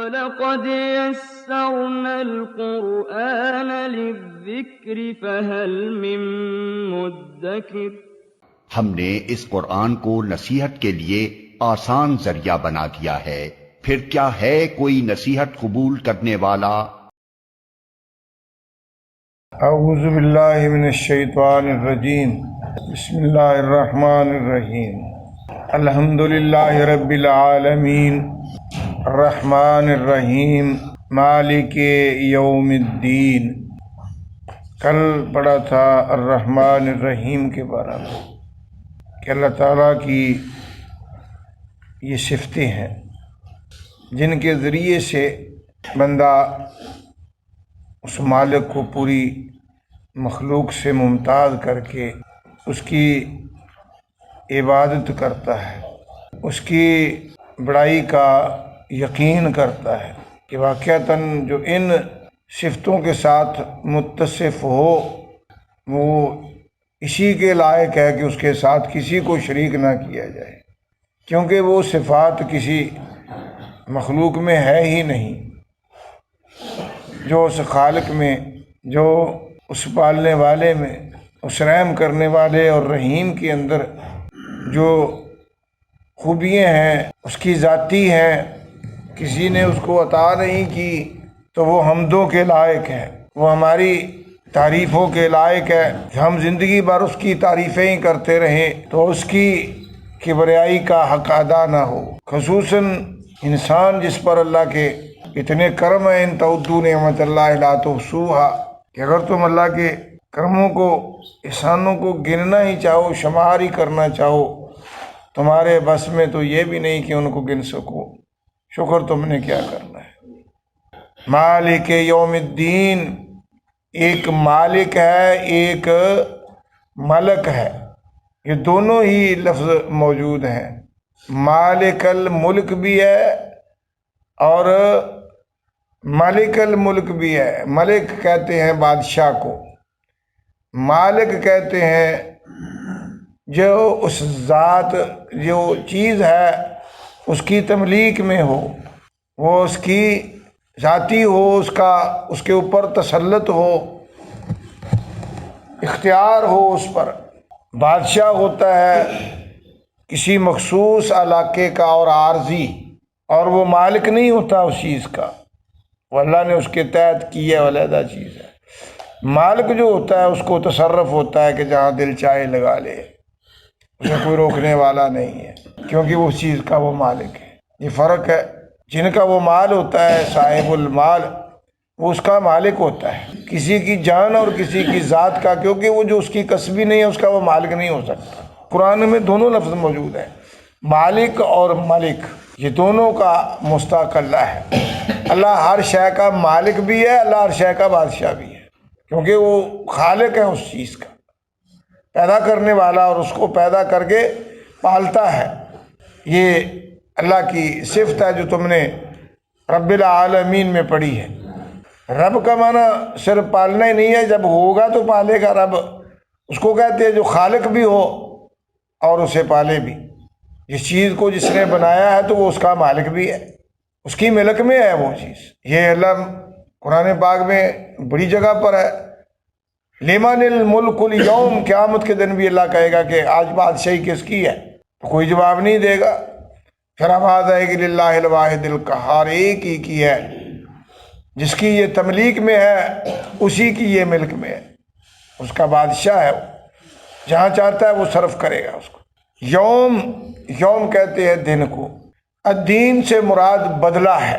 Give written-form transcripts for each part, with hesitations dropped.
وَلَقَدْ يَسَّرْنَا الْقُرْآنَ لِلذِّكْرِ فَهَلْ مِن مُّدَّكِرٍ۔ ہم نے اس قرآن کو نصیحت کے لیے آسان ذریعہ بنا دیا ہے، پھر کیا ہے کوئی نصیحت قبول کرنے والا؟ اعوذ باللہ من الشیطان الرجیم، بسم اللہ الرحمن الرحیم۔ الحمدللہ رب العالمین، الرحمن الرحیم، مالک یوم الدین۔ کل پڑھا تھا الرحمن الرحیم کے بارے میں کہ اللہ تعالیٰ کی یہ صفتیں ہیں جن کے ذریعے سے بندہ اس مالک کو پوری مخلوق سے ممتاز کر کے اس کی عبادت کرتا ہے، اس کی بڑائی کا یقین کرتا ہے کہ واقعتاً جو ان صفتوں کے ساتھ متصف ہو وہ اسی کے لائق ہے کہ اس کے ساتھ کسی کو شریک نہ کیا جائے، کیونکہ وہ صفات کسی مخلوق میں ہے ہی نہیں۔ جو اس خالق میں، جو اس پالنے والے میں، اس رحم کرنے والے اور رحیم کے اندر جو خوبیاں ہیں اس کی ذاتی ہیں، کسی نے اس کو عطا نہیں کی تو وہ حمدوں کے لائق ہے، وہ ہماری تعریفوں کے لائق ہے۔ ہم زندگی بھر اس کی تعریفیں ہی کرتے رہیں تو اس کی کبریائی کا حق ادا نہ ہو۔ خصوصاً انسان جس پر اللہ کے اتنے کرم ہیں، ان تعدوا نعمت اللہ لا تحصوها، کہ اگر تم اللہ کے کرموں کو، احسانوں کو گننا ہی چاہو، شمار ہی کرنا چاہو، تمہارے بس میں تو یہ بھی نہیں کہ ان کو گن سکو، شکر تم نے کیا کرنا ہے۔ مالک یوم الدین، ایک مالک ہے، ایک ملک ہے، یہ دونوں ہی لفظ موجود ہیں۔ مالک الملک بھی ہے اور مالک الملک بھی ہے۔ ملک کہتے ہیں بادشاہ کو، مالک کہتے ہیں جو اس ذات، جو چیز ہے اس کی تملیک میں ہو، وہ اس کی ذاتی ہو، اس کے اوپر تسلط ہو، اختیار ہو اس پر۔ بادشاہ ہوتا ہے کسی مخصوص علاقے کا اور عارضی، اور وہ مالک نہیں ہوتا اس چیز کا، وہ اللہ نے اس کے تحت کی ہے، علیحدہ چیز ہے۔ مالک جو ہوتا ہے اس کو تصرف ہوتا ہے کہ جہاں دل چاہے لگا لے، اسے کوئی روکنے والا نہیں ہے، کیونکہ وہ اس چیز کا وہ مالک ہے۔ یہ فرق ہے، جن کا وہ مال ہوتا ہے صاحب المال، وہ اس کا مالک ہوتا ہے، کسی کی جان اور کسی کی ذات کا، کیونکہ وہ جو اس کی کسبی نہیں ہے اس کا وہ مالک نہیں ہو سکتا۔ قرآن میں دونوں لفظ موجود ہیں، مالک اور ملک، یہ دونوں کا مستحق اللہ ہے۔ اللہ ہر شے کا مالک بھی ہے، اللہ ہر شے کا بادشاہ بھی ہے، کیونکہ وہ خالق ہے اس چیز کا، پیدا کرنے والا، اور اس کو پیدا کر کے پالتا ہے۔ یہ اللہ کی صفت ہے جو تم نے رب العالمین میں پڑھی ہے۔ رب کا معنی صرف پالنا ہی نہیں ہے، جب ہوگا تو پالے گا رب، اس کو کہتے ہیں جو خالق بھی ہو اور اسے پالے بھی۔ جس چیز کو جس نے بنایا ہے تو وہ اس کا مالک بھی ہے، اس کی ملک میں ہے وہ چیز۔ یہ اللہ قرآن پاک میں بڑی جگہ پر ہے، لمن الملک اليوم، قیامت کے دن بھی اللہ کہے گا کہ آج بادشاہی کس کی ہے، تو کوئی جواب نہیں دے گا۔ پھر آواز آئے گی للہ الواحد القہار، ایک ہی کی ہے، جس کی یہ تملیک میں ہے اسی کی یہ ملک میں ہے، اس کا بادشاہ ہے، وہ جہاں چاہتا ہے وہ صرف کرے گا اس کو۔ یوم، یوم کہتے ہیں دن کو، الدین سے مراد بدلہ ہے،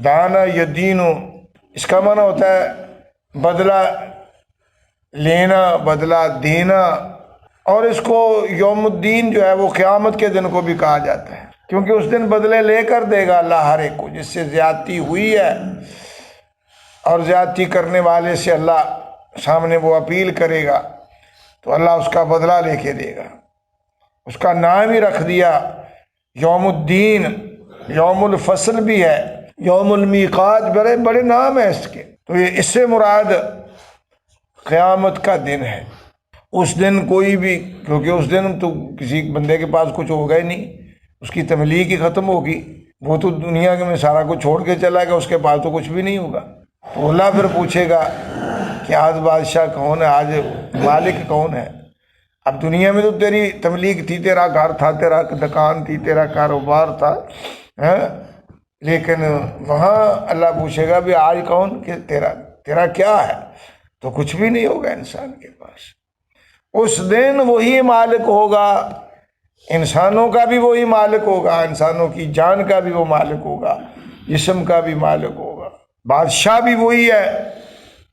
دانا یدینو، اس کا معنی ہوتا ہے بدلہ لینا، بدلہ دینا، اور اس کو یوم الدین جو ہے وہ قیامت کے دن کو بھی کہا جاتا ہے، کیونکہ اس دن بدلے لے کر دے گا اللہ ہر ایک کو جس سے زیادتی ہوئی ہے، اور زیادتی کرنے والے سے اللہ سامنے وہ اپیل کرے گا تو اللہ اس کا بدلہ لے کے دے گا۔ اس کا نام ہی رکھ دیا یوم الدین، یوم الفصل بھی ہے، یوم المیقات، بڑے بڑے نام ہیں اس کے۔ تو یہ اس سے مراد قیامت کا دن ہے۔ اس دن کوئی بھی، کیونکہ اس دن تو کسی بندے کے پاس کچھ ہوگا ہی نہیں، اس کی تملیک ہی ختم ہوگی، وہ تو دنیا میں سارا کچھ چھوڑ کے چلا گیا، اس کے پاس تو کچھ بھی نہیں ہوگا۔ تو اللہ پھر پوچھے گا کہ آج بادشاہ کون ہے، آج مالک کون ہے؟ اب دنیا میں تو تیری تملیک تھی، تیرا گھر تھا، تیرا دکان تھی، تیرا کاروبار تھا، لیکن وہاں اللہ پوچھے گا بھی آج کون، کہ تیرا کیا ہے؟ تو کچھ بھی نہیں ہوگا انسان کے پاس۔ اس دن وہی مالک ہوگا، انسانوں کا بھی وہی مالک ہوگا، انسانوں کی جان کا بھی وہ مالک ہوگا، جسم کا بھی مالک ہوگا، بادشاہ بھی وہی ہے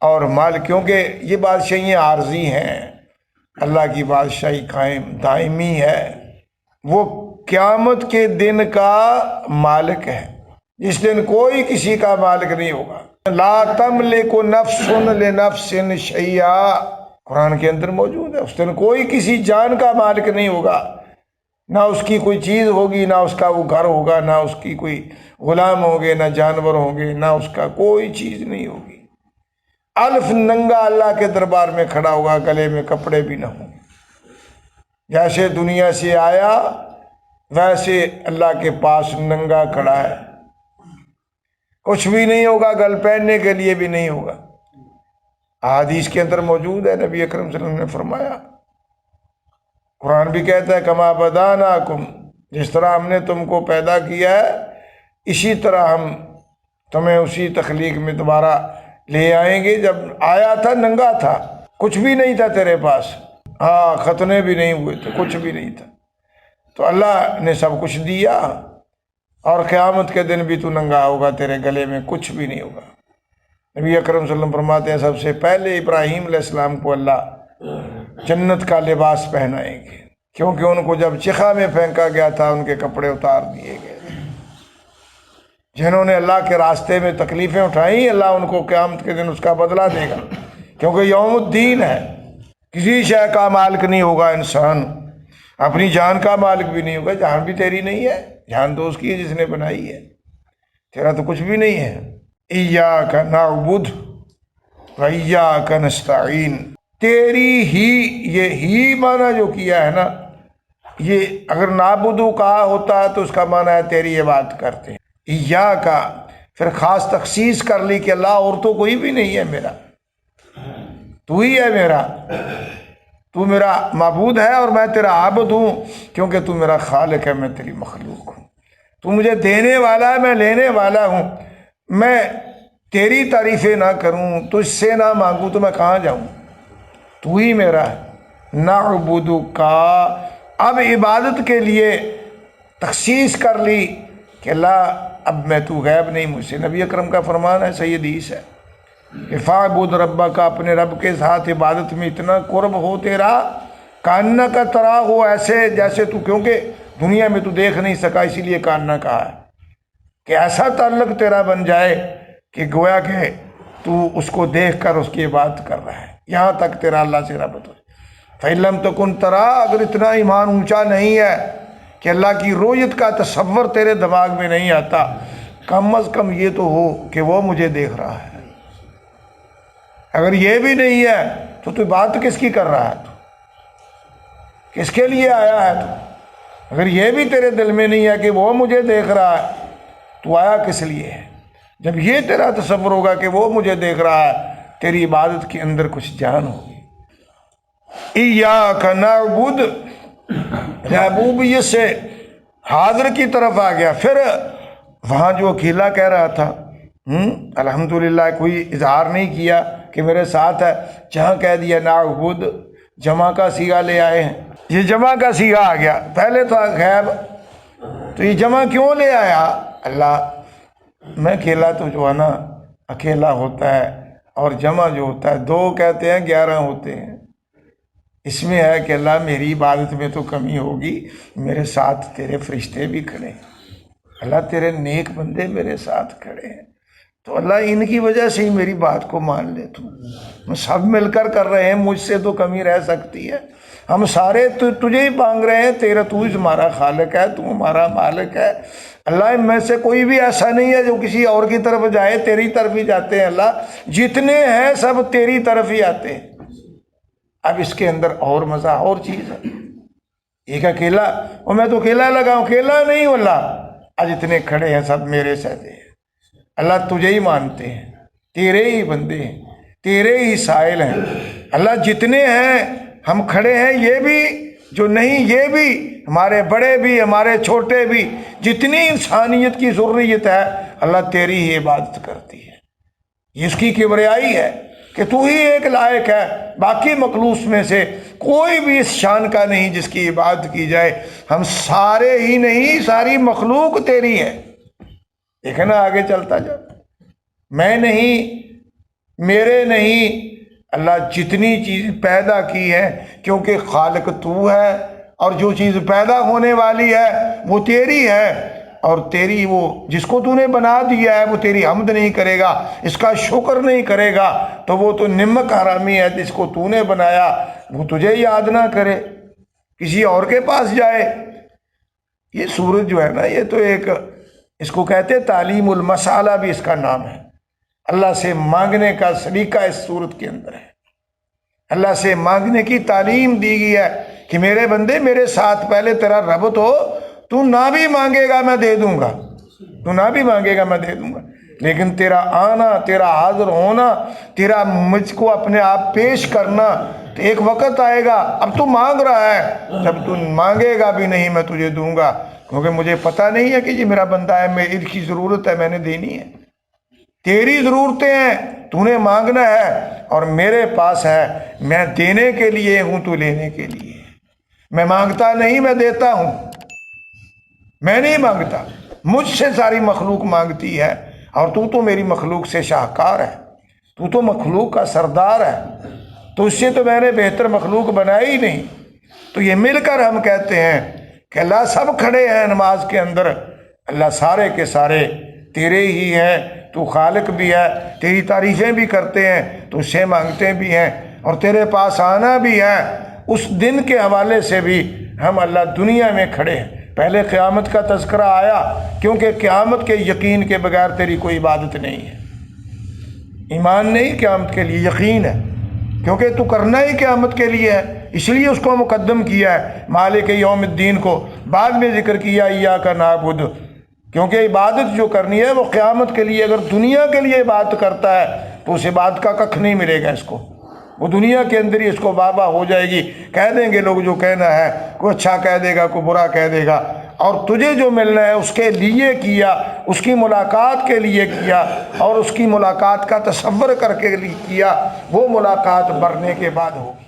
اور مالک، کیونکہ یہ بادشاہیاں عارضی ہیں، اللہ کی بادشاہی قائم دائمی ہے۔ وہ قیامت کے دن کا مالک ہے، جس دن کوئی کسی کا مالک نہیں ہوگا۔ لا تملک نفس لنفس شیئا، قرآن کے اندر موجود ہے۔ اس دن کوئی کسی جان کا مالک نہیں ہوگا، نہ اس کی کوئی چیز ہوگی، نہ اس کا وہ گھر ہوگا، نہ اس کی کوئی غلام ہوں گے، نہ جانور ہوں گے، نہ اس کا کوئی چیز نہیں ہوگی۔ الف ننگا اللہ کے دربار میں کھڑا ہوگا، گلے میں کپڑے بھی نہ ہوں گے۔ جیسے دنیا سے آیا ویسے اللہ کے پاس ننگا کھڑا ہے، کچھ بھی نہیں ہوگا، گل پہننے کے لیے بھی نہیں ہوگا۔ حدیث کے اندر موجود ہے، نبی اکرم صلی اللہ علیہ وسلم نے فرمایا، قرآن بھی کہتا ہے کما بداناکم، جس طرح ہم نے تم کو پیدا کیا ہے اسی طرح ہم تمہیں اسی تخلیق میں دوبارہ لے آئیں گے۔ جب آیا تھا ننگا تھا، کچھ بھی نہیں تھا تیرے پاس، ختنے بھی نہیں ہوئے تھے، کچھ بھی نہیں تھا، تو اللہ نے سب کچھ دیا، اور قیامت کے دن بھی تو ننگا ہوگا، تیرے گلے میں کچھ بھی نہیں ہوگا۔ نبی اکرم صلی اللہ علیہ وسلم فرماتے ہیں سب سے پہلے ابراہیم علیہ السلام کو اللہ جنت کا لباس پہنائیں گے، کیونکہ ان کو جب چخا میں پھینکا گیا تھا ان کے کپڑے اتار دیے گئے۔ جنہوں نے اللہ کے راستے میں تکلیفیں اٹھائیں، اللہ ان کو قیامت کے دن اس کا بدلہ دے گا، کیونکہ یوم الدین ہے۔ کسی شے کا مالک نہیں ہوگا انسان، اپنی جان کا مالک بھی نہیں ہوگا، جان بھی تیری نہیں ہے، جان تو اس کی ہے جس نے بنائی ہے، تیرا تو کچھ بھی نہیں ہے۔ ایاک نعبد و ایاک نستعین، تیری ہی، یہ ہی معنی جو کیا ہے نا، یہ اگر نعبدو کہا ہوتا ہے تو اس کا معنی ہے تیری عبادت کرتے ہیں۔ ایاک پھر خاص تخصیص کر لی کہ اللہ اور تو کوئی بھی نہیں ہے میرا، تو ہی ہے میرا، تو میرا معبود ہے اور میں تیرا عابد ہوں، کیونکہ تو میرا خالق ہے، میں تیری مخلوق ہوں، تو مجھے دینے والا ہے، میں لینے والا ہوں۔ میں تیری تعریفیں نہ کروں، تجھ سے نہ مانگوں تو میں کہاں جاؤں، تو ہی میرا ہے۔ نعبدو کا اب عبادت کے لیے تخصیص کر لی کہ اللہ اب میں تو غیب نہیں مجھ سے۔ نبی اکرم کا فرمان ہے، صحیح حدیث ہے کہ فاعبد ربک، اپنے رب کے ساتھ عبادت میں اتنا قرب ہو تیرا، کاننا کا طرح ہو، ایسے جیسے تو، کیونکہ دنیا میں تو دیکھ نہیں سکا اسی لیے کاننا کہا ہے، کہ ایسا تعلق تیرا بن جائے کہ گویا کہ تو اس کو دیکھ کر اس کی عبادت کر رہا ہے، یہاں تک تیرا اللہ سے رابط ہو۔ فَإِن لَمْ تَكُنْ تَرَىٰ، اگر اتنا ایمان اونچا نہیں ہے کہ اللہ کی رؤیت کا تصور تیرے دماغ میں نہیں آتا، کم از کم یہ تو ہو کہ وہ مجھے دیکھ رہا ہے۔ اگر یہ بھی نہیں ہے تو بات کس کی کر رہا ہے، تو کس کے لیے آیا ہے تو؟ اگر یہ بھی تیرے دل میں نہیں ہے کہ وہ مجھے دیکھ رہا ہے تو آیا کس لیے ہے؟ جب یہ تیرا تصور ہوگا کہ وہ مجھے دیکھ رہا ہے، تیری عبادت کے اندر کچھ جان ہوگی۔ ایاک نعبد، ربوبیت سے حاضر کی طرف آ گیا۔ پھر وہاں جو اکیلا کہہ رہا تھا، الحمدللہ کوئی اظہار نہیں کیا کہ میرے ساتھ ہے، جہاں کہہ دیا نعبد، جمع کا صیغہ لے آئے ہیں، یہ جمع کا صیغہ آ گیا، پہلے تھا غیب، تو یہ جمع کیوں لے آیا؟ اللہ میں اکیلا تو جو ہے نا اکیلا ہوتا ہے، اور جمع جو ہوتا ہے 2 کہتے ہیں 11 ہوتے ہیں، اس میں ہے کہ اللہ میری عبادت میں تو کمی ہوگی، میرے ساتھ تیرے فرشتے بھی کھڑے ہیں، اللہ تیرے نیک بندے میرے ساتھ کھڑے ہیں، تو اللہ ان کی وجہ سے ہی میری بات کو مان لے، تو سب مل کر رہے ہیں، مجھ سے تو کمی رہ سکتی ہے، ہم سارے تجھے ہی مانگ رہے ہیں، تیرا تو ہی ہمارا خالق ہے، تو ہمارا مالک ہے، اللہ ان میں سے کوئی بھی ایسا نہیں ہے جو کسی اور کی طرف جائے، تیری طرف ہی جاتے ہیں، اللہ جتنے ہیں سب تیری طرف ہی آتے ہیں۔ اب اس کے اندر اور مزہ اور چیز ہے، ایک اکیلا، اور میں تو اکیلا لگا ہوں، اکیلا نہیں ہوں اللہ، آج اتنے کھڑے ہیں سب میرے سہتے ہیں، اللہ تجھے ہی مانتے ہیں، تیرے ہی بندے ہیں، تیرے ہی سائل ہیں اللہ۔ جتنے ہیں ہم کھڑے ہیں، یہ بھی جو نہیں، یہ بھی ہمارے بڑے بھی، ہمارے چھوٹے بھی، جتنی انسانیت کی ضروریت ہے اللہ تیری ہی عبادت کرتی ہے۔ اس کی کبریائی ہے کہ تو ہی ایک لائق ہے، باقی مخلوق میں سے کوئی بھی اس شان کا نہیں جس کی عبادت کی جائے۔ ہم سارے ہی نہیں، ساری مخلوق تیری ہے۔ دیکھنا آگے چلتا جا، میں نہیں، میرے نہیں، اللہ جتنی چیز پیدا کی ہے، کیونکہ خالق تو ہے، اور جو چیز پیدا ہونے والی ہے وہ تیری ہے، اور تیری وہ جس کو تو نے بنا دیا ہے وہ تیری حمد نہیں کرے گا، اس کا شکر نہیں کرے گا، تو وہ تو نمک حرامی ہے۔ جس کو تو نے بنایا وہ تجھے یاد نہ کرے، کسی اور کے پاس جائے۔ یہ سورج جو ہے نا، یہ تو ایک، اس کو کہتے تعلیم المسالہ بھی اس کا نام ہے۔ اللہ سے مانگنے کا سلیقہ اس صورت کے اندر ہے، اللہ سے مانگنے کی تعلیم دی گئی ہے کہ میرے بندے میرے ساتھ پہلے تیرا ربط ہو، تو نہ بھی مانگے گا میں دے دوں گا، تو نہ بھی مانگے گا میں دے دوں گا، لیکن تیرا آنا، تیرا حاضر ہونا، تیرا مجھ کو اپنے آپ پیش کرنا، تو ایک وقت آئے گا، اب تو مانگ رہا ہے، جب تو مانگے گا بھی نہیں میں تجھے دوں گا، کیونکہ مجھے پتہ نہیں ہے کہ یہ میرا بندہ ہے، میری اس کی ضرورت ہے، میں نے دینی ہے۔ تیری ضرورتیں ہیں، تو نے مانگنا ہے، اور میرے پاس ہے، میں دینے کے لیے ہوں، تو لینے کے لیے۔ میں مانگتا نہیں، میں دیتا ہوں، میں نہیں مانگتا، مجھ سے ساری مخلوق مانگتی ہے، اور تو میری مخلوق سے شاہکار ہے، تو مخلوق کا سردار ہے، تو اس سے تو میں نے بہتر مخلوق بنائی ہی نہیں۔ تو یہ مل کر ہم کہتے ہیں کہ اللہ سب کھڑے ہیں نماز کے اندر، اللہ سارے کے سارے تیرے ہی ہیں، تو خالق بھی ہے، تیری تعریفیں بھی کرتے ہیں، تو اس سے مانگتے بھی ہیں، اور تیرے پاس آنا بھی ہے۔ اس دن کے حوالے سے بھی ہم اللہ دنیا میں کھڑے ہیں۔ پہلے قیامت کا تذکرہ آیا، کیونکہ قیامت کے یقین کے بغیر تیری کوئی عبادت نہیں ہے۔ ایمان نہیں، قیامت کے لیے یقین ہے، کیونکہ تو کرنا ہی قیامت کے لیے ہے، اس لیے اس کو مقدم کیا ہے مالک یوم الدین کو، بعد میں ذکر کیا ایاک نعبد، کیونکہ عبادت جو کرنی ہے وہ قیامت کے لیے۔ اگر دنیا کے لیے عبادت کرتا ہے تو اس عبادت کا ککھ نہیں ملے گا اس کو، وہ دنیا کے اندر ہی اس کو بابا ہو جائے گی، کہہ دیں گے لوگ جو کہنا ہے، کوئی اچھا کہہ دے گا، کوئی برا کہہ دے گا، اور تجھے جو ملنا ہے اس کے لیے کیا، اس کی ملاقات کے لیے کیا، اور اس کی ملاقات کا تصور کر کے کیا، وہ ملاقات مرنے کے بعد ہوگی۔